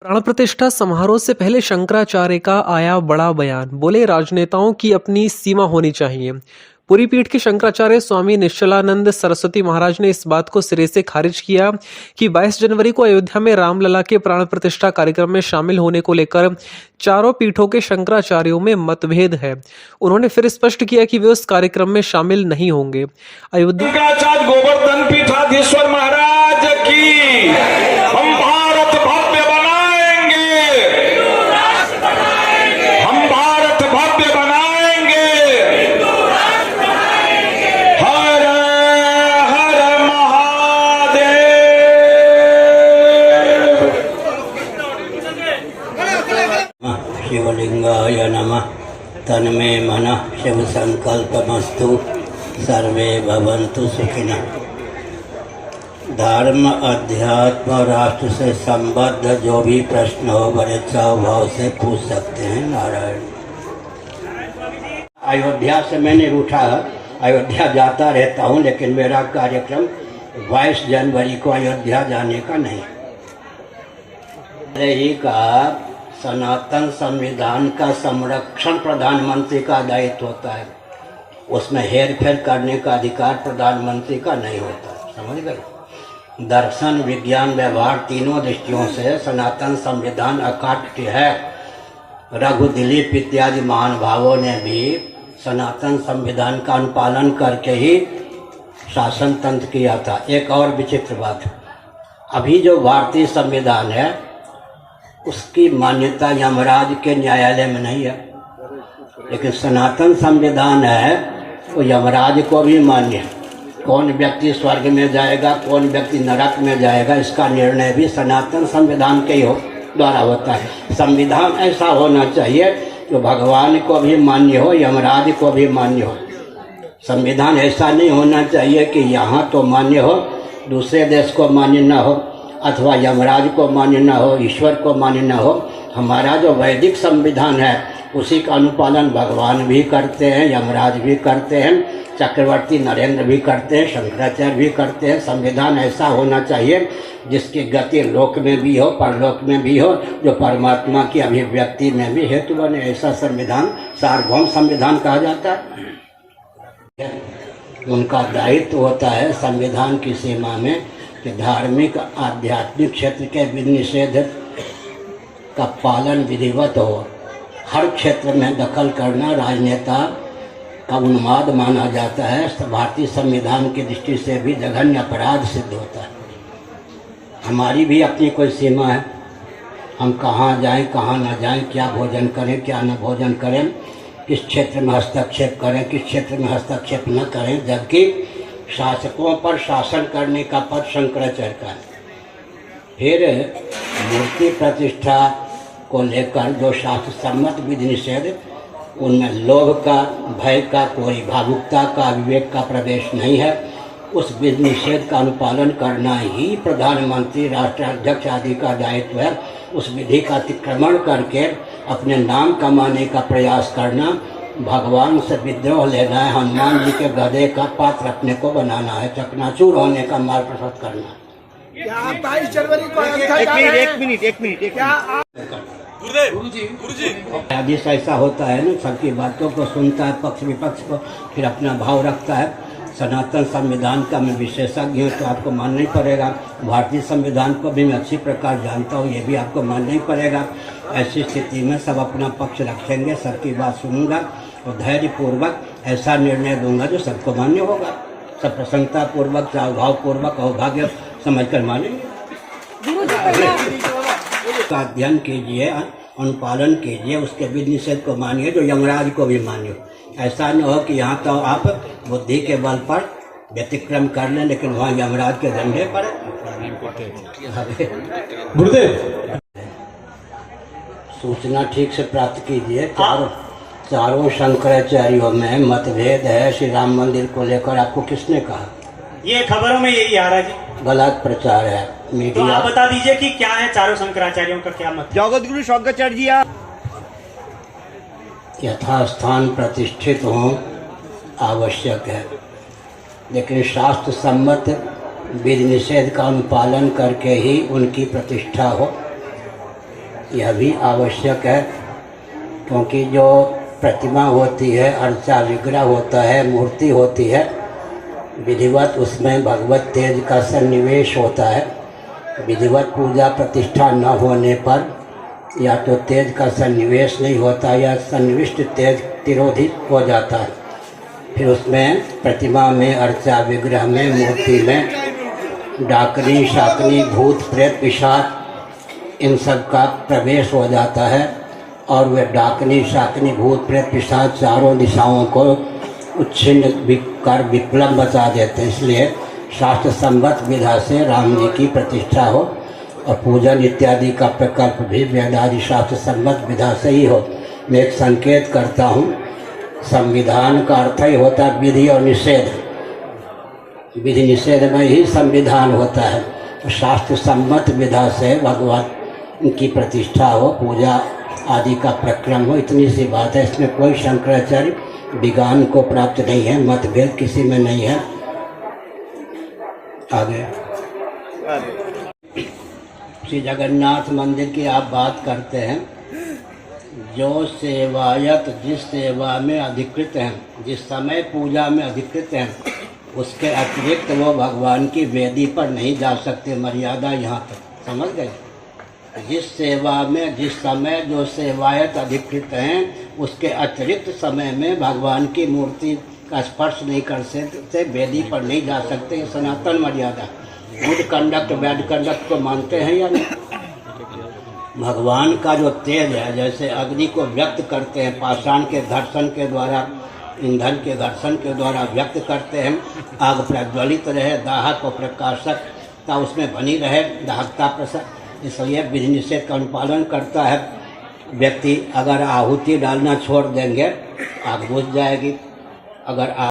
प्राण प्रतिष्ठा समारोह से पहले शंकराचार्य का आया बड़ा बयान। बोले, राजनेताओं की अपनी सीमा होनी चाहिए। पूरी पीठ के शंकराचार्य स्वामी निश्चलानंद सरस्वती महाराज ने इस बात को सिरे से खारिज किया कि 22 जनवरी को अयोध्या में रामलला के प्राण प्रतिष्ठा कार्यक्रम में शामिल होने को लेकर चारों पीठों के शंकराचार्यों में मतभेद है। उन्होंने फिर स्पष्ट किया कि वे उस कार्यक्रम में शामिल नहीं होंगे। शंकराचार्य गोवर्धन पीठाधीश्वर महाराज की हम भारत भव्य बनाएंगे, हम भारत भव्य बनाएंगे। हर हर महादेव। शिवलिंगाय नमः। तन्मे मनः शिव संकल्पमस्तु। सर्वे भवन्तु सुखिनः। धर्म, अध्यात्म, राष्ट्र से संबद्ध जो भी प्रश्न हो बड़े चाव भाव से पूछ सकते हैं। नारायण। अयोध्या से मैंने रूठा, अयोध्या जाता रहता हूँ, लेकिन मेरा कार्यक्रम 22 जनवरी को अयोध्या जाने का नहीं। ही का सनातन संविधान का संरक्षण प्रधानमंत्री का दायित्व होता है। उसमें हेर फेर करने का अधिकार प्रधानमंत्री का नहीं होता। समझ गए? दर्शन, विज्ञान, व्यवहार तीनों दृष्टियों से सनातन संविधान अकाट्य है। रघु, दिलीप इत्यादि महानुभावों ने भी सनातन संविधान का अनुपालन करके ही शासन तंत्र किया था। एक और विचित्र बात, अभी जो भारतीय संविधान है उसकी मान्यता यमराज के न्यायालय में नहीं है, लेकिन सनातन संविधान है वो यमराज को भी मान्य है। कौन व्यक्ति स्वर्ग में जाएगा, कौन व्यक्ति नरक में जाएगा, इसका निर्णय भी सनातन संविधान के ही द्वारा होता है। संविधान ऐसा होना चाहिए जो भगवान को भी मान्य हो, यमराज को भी मान्य हो। संविधान ऐसा नहीं होना चाहिए कि यहाँ तो मान्य हो, दूसरे देश को मान्य न हो, अथवा यमराज को मान्य न हो, ईश्वर को मान्य न हो। हमारा जो वैदिक संविधान है उसी का अनुपालन भगवान भी करते हैं, यमराज भी करते हैं, चक्रवर्ती नरेंद्र भी करते हैं, शंकराचार्य भी करते हैं। संविधान ऐसा होना चाहिए जिसकी गति लोक में भी हो, परलोक में भी हो, जो परमात्मा की अभिव्यक्ति में भी हेतु बने। ऐसा संविधान सार्वभौम संविधान कहा जाता है। उनका दायित्व होता है संविधान की सीमा में कि धार्मिक आध्यात्मिक क्षेत्र के विधि निषेध का पालन विधिवत हो। हर क्षेत्र में दखल करना राजनेता का उन्माद माना जाता है। भारतीय संविधान की दृष्टि से भी जघन्य अपराध सिद्ध होता है। हमारी भी अपनी कोई सीमा है, हम कहाँ जाएं, कहाँ न जाएं, क्या भोजन करें, क्या न भोजन करें, किस क्षेत्र में हस्तक्षेप करें, किस क्षेत्र में हस्तक्षेप न करें। जबकि शासकों पर शासन करने का पद शंकराचार्य का है। फिर मूर्ति प्रतिष्ठा को लेकर जो शास्त्र सम्मत विधि निषेध, उनमें लोभ का, भय का, कोई भावुकता का, विवेक का प्रवेश नहीं है। उस विधि निषेध का अनुपालन करना ही प्रधानमंत्री, राष्ट्राध्यक्ष आदि का दायित्व है। उस विधि का अतिक्रमण करके अपने नाम कमाने का प्रयास करना, भगवान से विद्रोह लेना है, हनुमान जी के गधे का पात्र अपने को बनाना है, चकनाचूर होने का मार्ग प्रशस्त करना। क्या आप 22 जनवरी को एक मिनट आदेश ऐसा होता है ना, सबकी बातों को सुनता है, पक्ष विपक्ष को, फिर अपना भाव रखता है। सनातन संविधान का मैं विशेषज्ञ हूँ तो आपको मानना ही पड़ेगा। भारतीय संविधान को भी मैं अच्छी प्रकार जानता हूँ, ये भी आपको मानना ही पड़ेगा। ऐसी स्थिति में सब अपना पक्ष रखेंगे, सबकी बात सुनूंगा और धैर्यपूर्वक ऐसा निर्णय दूंगा जो सबको मान्य होगा। सब प्रसन्नता पूर्वक, चावभाव पूर्वक, अवभाग्य समझकर मानेंगे। का अध्ययन कीजिए, अनुपालन कीजिए, उसके विधि निषेध को मानिए जो यमराज को भी मानिए। ऐसा न हो कि यहाँ तो आप बुद्धि के बल पर व्यतिक्रम कर लें, लेकिन वहाँ यमराज के झंडे पर। गुरुदेव, सूचना ठीक से प्राप्त कीजिए। चारों शंकराचार्यों में मतभेद है श्री राम मंदिर को लेकर। आपको किसने कहा? ये खबरों में यही आ रहा है जी। गलत प्रचार है मीडिया। तो आप बता दीजिए कि क्या है चारों शंकराचार्यों का क्या मत? जगत गुरु शंकराचार्य जी यथास्थान प्रतिष्ठित हों आवश्यक है, लेकिन शास्त्र सम्मत विधि निषेध का अनुपालन करके ही उनकी प्रतिष्ठा हो। यह भी आवश्यक है, क्योंकि जो प्रतिमा होती है, अर्चा विग्रह होता है, मूर्ति होती है, विधिवत उसमें भगवत तेज का सन्निवेश होता है। विधिवत पूजा प्रतिष्ठा न होने पर या तो तेज का सन्निवेश नहीं होता या सन्निविष्ट तेज तिरोधित हो जाता है। फिर उसमें प्रतिमा में, अर्चा विग्रह में, मूर्ति में डाकनी, शाकनी, भूत, प्रेत, पिशाच इन सब का प्रवेश हो जाता है और वे डाकनी, शाकनी, भूत, प्रेत, पिशाच चारों दिशाओं को उच्छिन्न कर विप्लव बचा देते हैं। इसलिए शास्त्र सम्मत विधा से राम जी की प्रतिष्ठा हो और पूजन इत्यादि का प्रकल्प भी वेदादि शास्त्र सम्मत विधा से ही हो। मैं एक संकेत करता हूँ, संविधान का अर्थ ही होता है विधि और निषेध। विधि निषेध में ही संविधान होता है। तो शास्त्र सम्मत विधा से भगवान की प्रतिष्ठा हो, पूजा आदि का प्रक्रम हो, इतनी सी बात है। इसमें कोई शंकराचार्य विज्ञान को प्राप्त नहीं है, मतभेद किसी में नहीं है। आगे श्री जगन्नाथ मंदिर की आप बात करते हैं। जो सेवायत जिस सेवा में अधिकृत हैं, जिस समय पूजा में अधिकृत हैं, उसके अतिरिक्त वो भगवान की वेदी पर नहीं जा सकते। मर्यादा यहाँ तक समझ गए। जिस सेवा में, जिस समय जो सेवायत अधिकृत हैं, उसके अतिरिक्त समय में भगवान की मूर्ति का स्पर्श नहीं कर सकते, वेदी पर नहीं जा सकते। ये सनातन मर्यादा। गुड कंडक्ट, बैड कंडक्ट को मानते हैं या नहीं? भगवान का जो तेज है, जैसे अग्नि को व्यक्त करते हैं पाषाण के घर्षण के द्वारा, ईंधन के घर्षण के द्वारा व्यक्त करते हैं। आग प्रज्वलित रहे, दाहक और प्रकाशकता उसमें बनी रहे, दाहकता प्रसाद, इसलिए विधि निषेध का अनुपालन करता है। व्यक्ति अगर आहुति डालना छोड़ देंगे, आग बुझ जाएगी। अगर